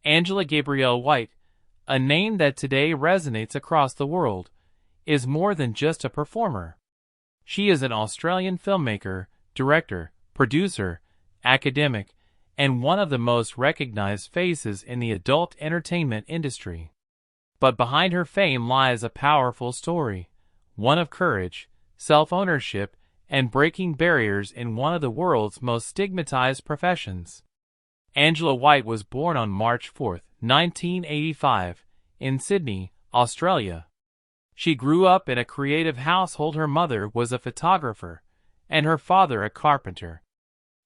Angela Gabrielle White, a name that today resonates across the world, is more than just a performer. She is an Australian filmmaker, director, producer, academic, and one of the most recognized faces in the adult entertainment industry. But behind her fame lies a powerful story, one of courage, self-ownership, and breaking barriers in one of the world's most stigmatized professions. Angela White was born on March 4, 1985, in Sydney, Australia. She grew up in a creative household. Her mother was a photographer, and her father a carpenter.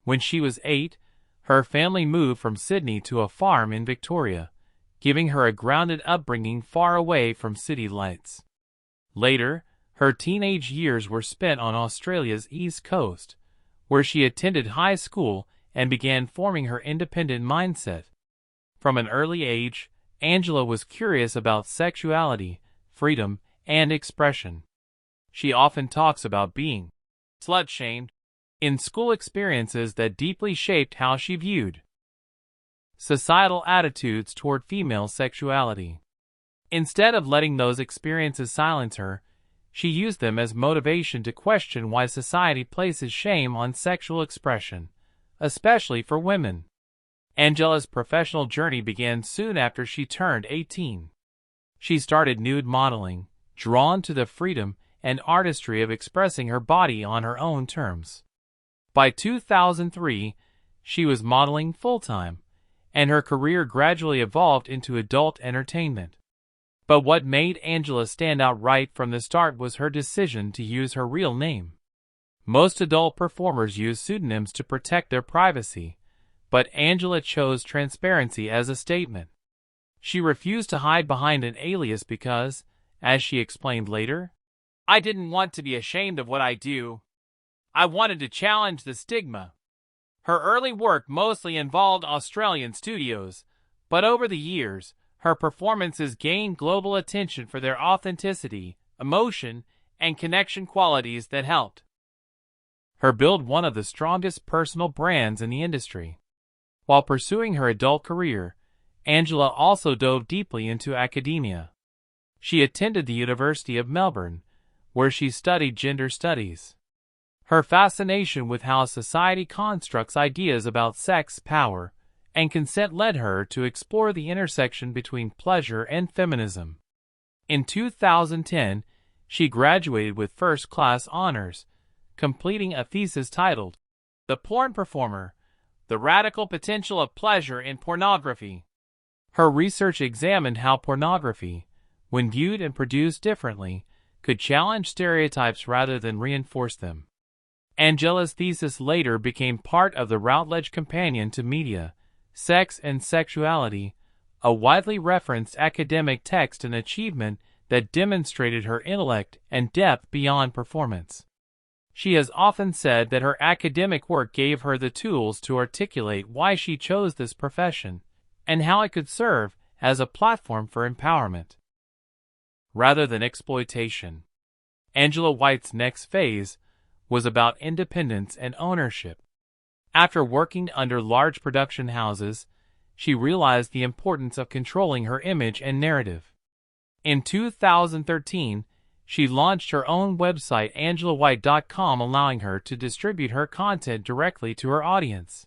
When she was 8, her family moved from Sydney to a farm in Victoria, giving her a grounded upbringing far away from city lights. Later, her teenage years were spent on Australia's East Coast, where she attended high school and began forming her independent mindset. From an early age, Angela was curious about sexuality, freedom, and expression. She often talks about being slut-shamed in school, experiences that deeply shaped how she viewed societal attitudes toward female sexuality. Instead of letting those experiences silence her, she used them as motivation to question why society places shame on sexual expression, especially for women. Angela's professional journey began soon after she turned 18. She started nude modeling, drawn to the freedom and artistry of expressing her body on her own terms. By 2003, she was modeling full-time, and her career gradually evolved into adult entertainment. But what made Angela stand out right from the start was her decision to use her real name. Most adult performers use pseudonyms to protect their privacy, but Angela chose transparency as a statement. She refused to hide behind an alias because, as she explained later, "I didn't want to be ashamed of what I do. I wanted to challenge the stigma." Her early work mostly involved Australian studios, but over the years, her performances gained global attention for their authenticity, emotion, and connection qualities that helped her build one of the strongest personal brands in the industry. While pursuing her adult career, Angela also dove deeply into academia. She attended the University of Melbourne, where she studied gender studies. Her fascination with how society constructs ideas about sex, power, and consent led her to explore the intersection between pleasure and feminism. In 2010, she graduated with first-class honors, completing a thesis titled, "The Porn Performer: The Radical Potential of Pleasure in Pornography." Her research examined how pornography, when viewed and produced differently, could challenge stereotypes rather than reinforce them. Angela's thesis later became part of the Routledge Companion to Media, Sex and Sexuality, a widely referenced academic text and achievement that demonstrated her intellect and depth beyond performance. She has often said that her academic work gave her the tools to articulate why she chose this profession, and how it could serve as a platform for empowerment rather than exploitation. Angela White's next phase was about independence and ownership. After working under large production houses, she realized the importance of controlling her image and narrative. In 2013, she launched her own website, angelawhite.com, allowing her to distribute her content directly to her audience.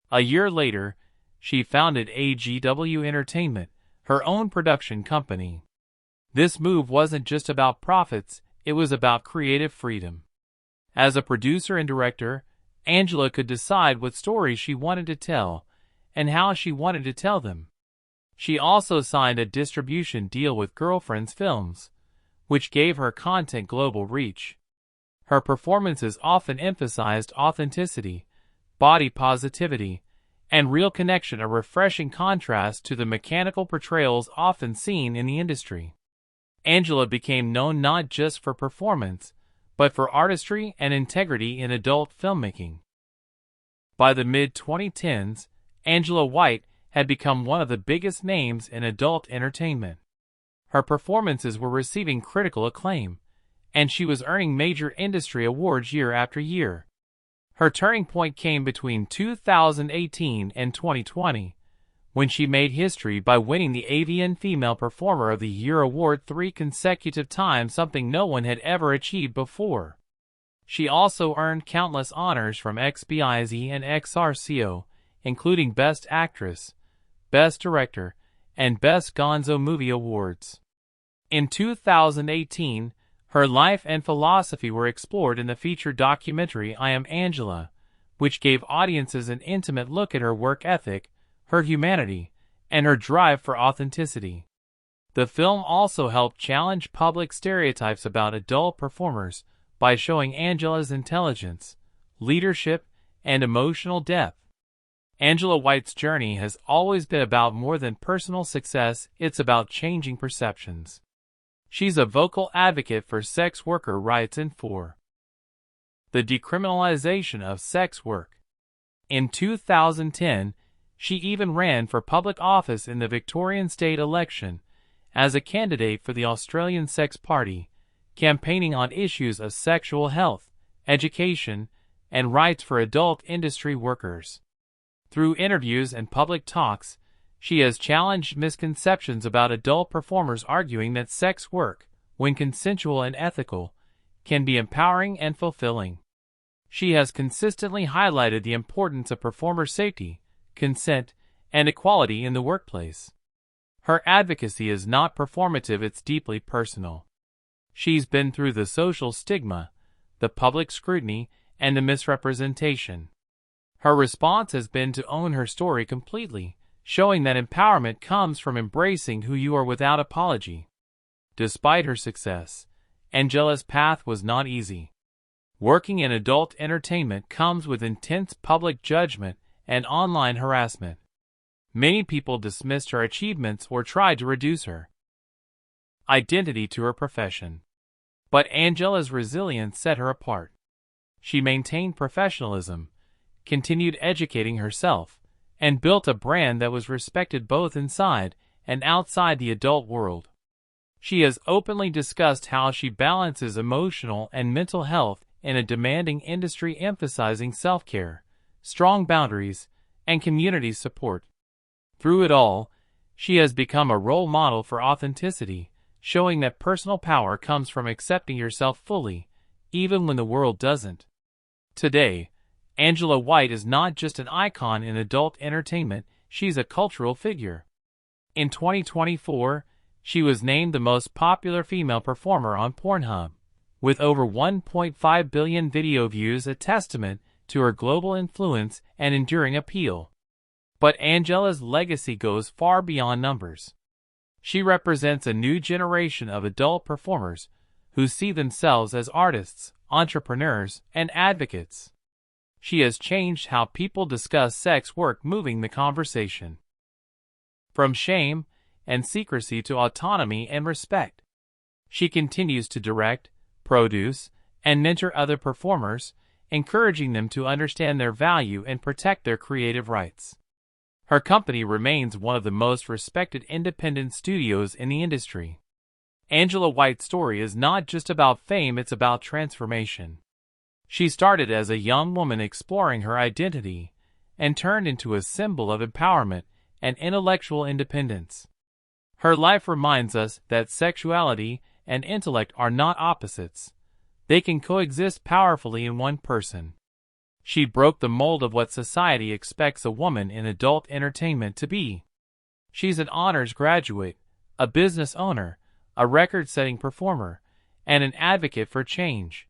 A year later, she founded AGW Entertainment, her own production company. This move wasn't just about profits, it was about creative freedom. As a producer and director, Angela could decide what stories she wanted to tell and how she wanted to tell them. She also signed a distribution deal with Girlfriends Films, which gave her content global reach. Her performances often emphasized authenticity, body positivity, and real connection, a refreshing contrast to the mechanical portrayals often seen in the industry. Angela became known not just for performance, but for artistry and integrity in adult filmmaking. By the mid-2010s, Angela White had become one of the biggest names in adult entertainment. Her performances were receiving critical acclaim, and she was earning major industry awards year after year. Her turning point came between 2018 and 2020, when she made history by winning the AVN Female Performer of the Year award 3 consecutive times, something no one had ever achieved before. She also earned countless honors from XBIZ and XRCO, including Best Actress, Best Director, and Best Gonzo Movie awards. In 2018, her life and philosophy were explored in the feature documentary I Am Angela, which gave audiences an intimate look at her work ethic, her humanity, and her drive for authenticity. The film also helped challenge public stereotypes about adult performers by showing Angela's intelligence, leadership, and emotional depth. Angela White's journey has always been about more than personal success, it's about changing perceptions. She's a vocal advocate for sex worker rights and for the decriminalization of sex work. In 2010, she even ran for public office in the Victorian state election as a candidate for the Australian Sex Party, campaigning on issues of sexual health, education, and rights for adult industry workers. Through interviews and public talks, she has challenged misconceptions about adult performers, arguing that sex work, when consensual and ethical, can be empowering and fulfilling. She has consistently highlighted the importance of performer safety, consent, and equality in the workplace. Her advocacy is not performative, it's deeply personal. She's been through the social stigma, the public scrutiny, and the misrepresentation. Her response has been to own her story completely, showing that empowerment comes from embracing who you are without apology. Despite her success, Angela's path was not easy. Working in adult entertainment comes with intense public judgment and online harassment. Many people dismissed her achievements or tried to reduce her identity to her profession. But Angela's resilience set her apart. She maintained professionalism, continued educating herself, and built a brand that was respected both inside and outside the adult world. She has openly discussed how she balances emotional and mental health in a demanding industry, emphasizing self-care, strong boundaries, and community support. Through it all, she has become a role model for authenticity, showing that personal power comes from accepting yourself fully, even when the world doesn't. Today, Angela White is not just an icon in adult entertainment, she's a cultural figure. In 2024, she was named the most popular female performer on Pornhub, with over 1.5 billion video views, a testament to her global influence and enduring appeal. But Angela's legacy goes far beyond numbers. She represents a new generation of adult performers who see themselves as artists, entrepreneurs, and advocates. She has changed how people discuss sex work, moving the conversation from shame and secrecy to autonomy and respect. She continues to direct, produce, and mentor other performers, encouraging them to understand their value and protect their creative rights. Her company remains one of the most respected independent studios in the industry. Angela White's story is not just about fame, it's about transformation. She started as a young woman exploring her identity and turned into a symbol of empowerment and intellectual independence. Her life reminds us that sexuality and intellect are not opposites. They can coexist powerfully in one person. She broke the mold of what society expects a woman in adult entertainment to be. She's an honors graduate, a business owner, a record-setting performer, and an advocate for change.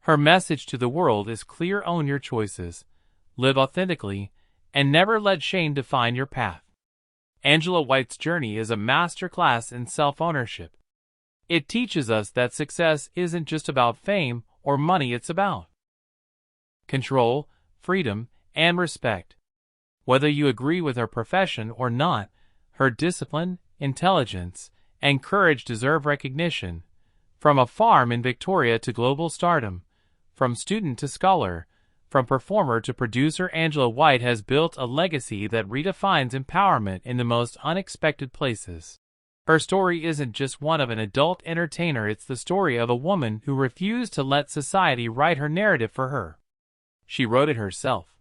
Her message to the world is clear: own your choices, live authentically, and never let shame define your path. Angela White's journey is a masterclass in self-ownership. It teaches us that success isn't just about fame or money, it's about control, freedom, and respect. Whether you agree with her profession or not, her discipline, intelligence, and courage deserve recognition. From a farm in Victoria to global stardom, from student to scholar, from performer to producer, Angela White has built a legacy that redefines empowerment in the most unexpected places. Her story isn't just one of an adult entertainer, it's the story of a woman who refused to let society write her narrative for her. She wrote it herself.